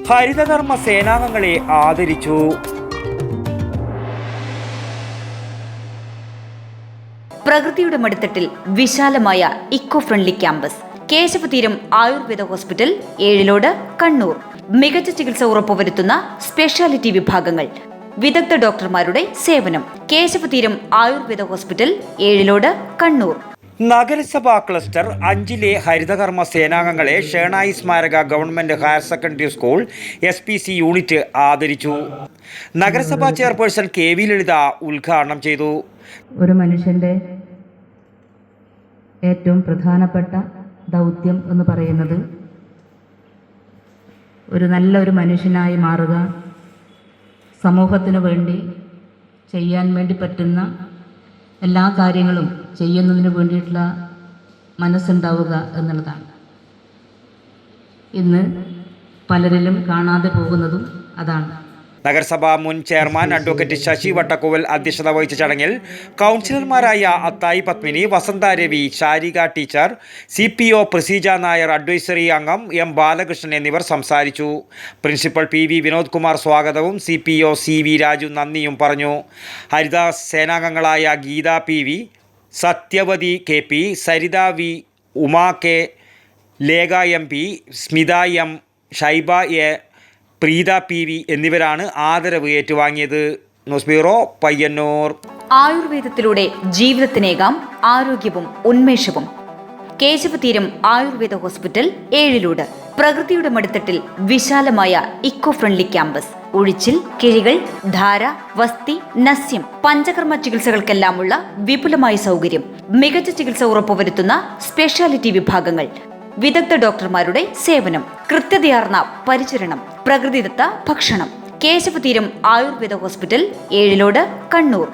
ഹരിതകർമ്മ സേനാംഗങ്ങളെ ആദരിച്ചു. പ്രകൃതിയുടെ മടിത്തട്ടിൽ വിശാലമായ eco friendly campus. Keshavatheeram Ayurveda hospital, Ezhilode, Kannur. മികച്ച ചികിത്സ ഉറപ്പുവരുത്തുന്ന സ്പെഷ്യാലിറ്റി വിഭാഗങ്ങൾ, വിദഗ്ധ ഡോക്ടർമാരുടെ സേവനം. കേശവതീരം ആയുർവേദ ഹോസ്പിറ്റൽ, ഏഴിലോട്, കണ്ണൂർ. നഗരസഭാ ക്ലസ്റ്റർ 5 ഹരിതകർമ്മ സേനാംഗങ്ങളെ ഷേണായി സ്മാരക government higher secondary school SPC unit ആദരിച്ചു. നഗരസഭാ ചെയർപേഴ്സൺ KV ലളിത ഉദ്ഘാടനം ചെയ്തു. ഒരു മനുഷ്യൻ്റെ ഏറ്റവും പ്രധാനപ്പെട്ട ദൗത്യം എന്ന് പറയുന്നത് നല്ലൊരു മനുഷ്യനായി മാറുക, സമൂഹത്തിനു വേണ്ടി ചെയ്യാൻ വേണ്ടി പറ്റുന്ന എല്ലാ കാര്യങ്ങളും ചെയ്യുന്നതിന് വേണ്ടിയിട്ടുള്ള മനസ്സുണ്ടാവുക എന്നുള്ളതാണ്. ഇന്ന് പലരിലും കാണാതെ പോകുന്നതും അതാണ്. നഗരസഭാ മുൻ ചെയർമാൻ അഡ്വക്കേറ്റ് ശശി വട്ടക്കോവൽ അധ്യക്ഷത വഹിച്ച ചടങ്ങിൽ കൗൺസിലർമാരായ Athayi Padmini, Vasantha Ravi, Sarika teacher, CPO Praseeja Nair, advisory അംഗം M ബാലകൃഷ്ണൻ എന്നിവർ സംസാരിച്ചു. പ്രിൻസിപ്പൽ PV വിനോദ് കുമാർ സ്വാഗതവും CPO CV രാജു നന്ദിയും പറഞ്ഞു. ഹരിത സേനാംഗങ്ങളായ Geetha PV, Sathyavathi KP, Saritha V, Uma K, Lekha MP, Smitha M, Shaiba A, Preetha PV എന്നിവരാണ് ആദരവ് ഏറ്റുവാങ്ങിയത്. News bureau, Payyanur. ആയുർവേദത്തിലൂടെ ജീവിതത്തിനേകാം ആരോഗ്യവും ഉന്മേഷവും. കേശവതീരം ആയുർവേദ ഹോസ്പിറ്റൽ, ഏഴിലോട്. പ്രകൃതിയുടെ മടിത്തട്ടിൽ വിശാലമായ ഇക്കോ ഫ്രണ്ട്ലി ക്യാമ്പസ്. ഒഴിച്ചിൽ, കിഴികൾ, ധാര, വസ്തി, നസ്യം, പഞ്ചകർമ്മ ചികിത്സകൾക്കെല്ലാമുള്ള വിപുലമായ സൗകര്യം. മികച്ച ചികിത്സ ഉറപ്പുവരുത്തുന്ന സ്പെഷ്യാലിറ്റി വിഭാഗങ്ങൾ, വിദഗ്ധ ഡോക്ടർമാരുടെ സേവനം, കൃത്യതയാർന്ന പരിചരണം, പ്രകൃതിദത്ത ഭക്ഷണം. കേശവതീരം ആയുർവേദ ഹോസ്പിറ്റൽ, ഏഴിലോട്, കണ്ണൂർ.